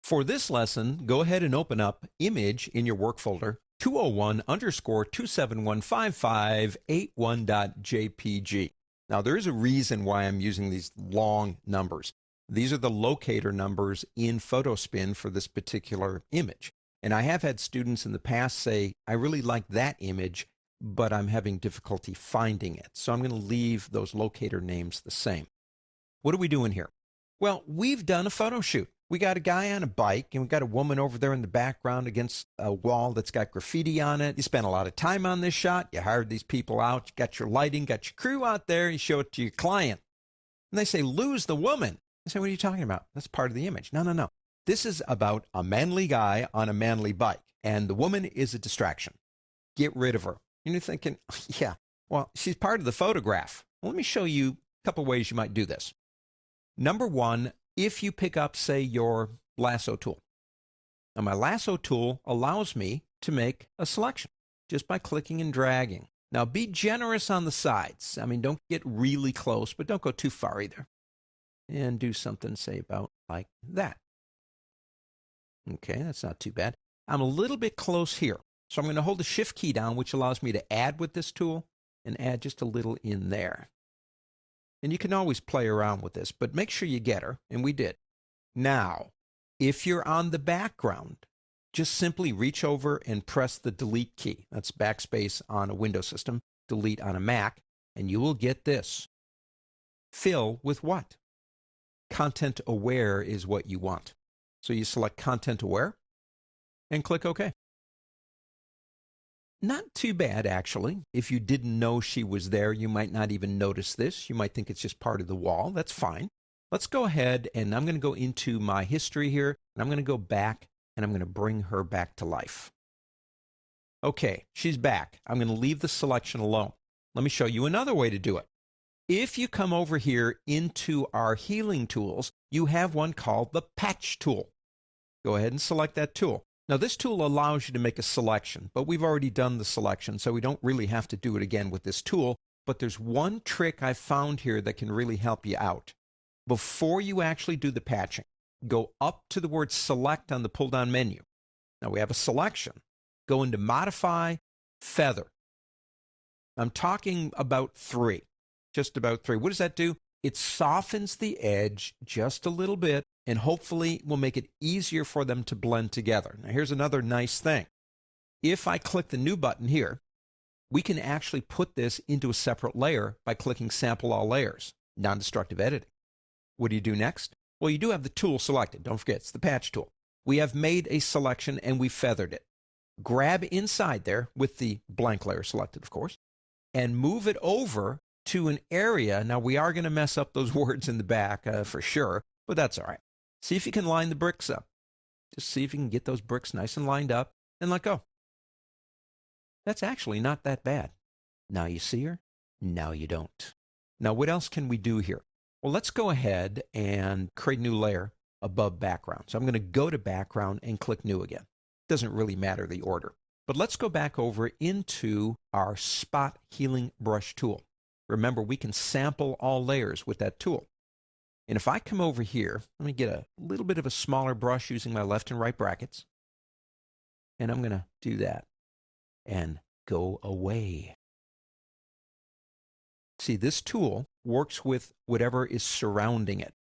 For this lesson, go ahead and open up Image in your work folder, 201_2715581.jpg. Now, there is a reason why I'm using these long numbers. These are the locator numbers in PhotoSpin for this particular image. And I have had students in the past say, I really like that image, but I'm having difficulty finding it. So I'm going to leave those locator names the same. What are we doing here? Well, we've done a photo shoot. We got a guy on a bike, and we got a woman over there in the background against a wall that's got graffiti on it. You spent a lot of time on this shot. You hired these people out. You got your lighting, got your crew out there. You show it to your client. And they say, lose the woman. I say, what are you talking about? That's part of the image. No. This is about a manly guy on a manly bike, and the woman is a distraction. Get rid of her. And you're thinking, yeah, well, she's part of the photograph. Well, let me show you a couple ways you might do this. Number one, if you pick up, say, your lasso tool. Now, my lasso tool allows me to make a selection just by clicking and dragging. Now, be generous on the sides. I mean, don't get really close, but don't go too far either. And do something, say, about like that. Okay, that's not too bad. I'm a little bit close here. So I'm going to hold the Shift key down, which allows me to add with this tool and add just a little in there. And you can always play around with this, but make sure you get her, and we did. Now, if you're on the background, just simply reach over and press the Delete key. That's backspace on a Windows system, delete on a Mac, and you will get this. Fill with what? Content Aware is what you want. So you select Content Aware and click OK. Not too bad, actually. If you didn't know she was there, you might not even notice this. You might think it's just part of the wall. That's fine. Let's go ahead, and I'm going to go into my history here, and I'm going to go back, and I'm going to bring her back to life. Okay, she's back. I'm going to leave the selection alone. Let me show you another way to do it. If you come over here into our healing tools, you have one called the Patch tool. Go ahead and select that tool. Now, this tool allows you to make a selection, but we've already done the selection, so we don't really have to do it again with this tool. But there's one trick I found here that can really help you out. Before you actually do the patching, go up to the word Select on the pull-down menu. Now, we have a selection. Go into Modify, Feather. I'm talking about 3, just about 3. What does that do? It softens the edge just a little bit, and hopefully will make it easier for them to blend together. Now, here's another nice thing. If I click the New button here, we can actually put this into a separate layer by clicking Sample All Layers, non-destructive editing. What do you do next? Well, you do have the tool selected. Don't forget, it's the Patch tool. We have made a selection, and we feathered it. Grab inside there with the blank layer selected, of course, and move it over to an area. Now, we are going to mess up those words in the back for sure, but that's all right. See if you can line the bricks up. Just see if you can get those bricks nice and lined up and let go. That's actually not that bad. Now you see her, now you don't. Now, what else can we do here? Well, let's go ahead and create a new layer above background. So I'm going to go to background and click New again. Doesn't really matter the order. But let's go back over into our Spot Healing Brush tool. Remember, we can sample all layers with that tool. And if I come over here, let me get a little bit of a smaller brush using my left and right brackets. And I'm going to do that and go away. See, this tool works with whatever is surrounding it.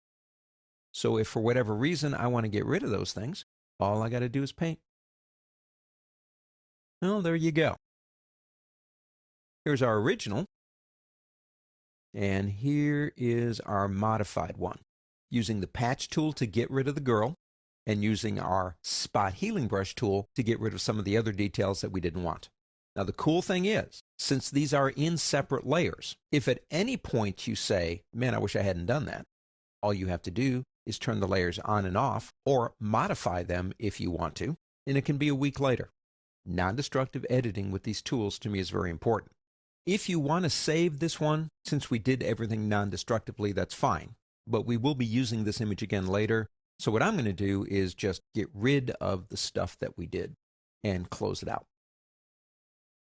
So if for whatever reason I want to get rid of those things, all I got to do is paint. Well, there you go. Here's our original. And here is our modified one. Using the Patch tool to get rid of the girl, and using our Spot Healing Brush tool to get rid of some of the other details that we didn't want. Now, the cool thing is, since these are in separate layers, if at any point you say, man, I wish I hadn't done that, all you have to do is turn the layers on and off, or modify them if you want to, and it can be a week later. Non-destructive editing with these tools to me is very important. If you want to save this one, since we did everything non-destructively, that's fine. But we will be using this image again later. So what I'm going to do is just get rid of the stuff that we did and close it out.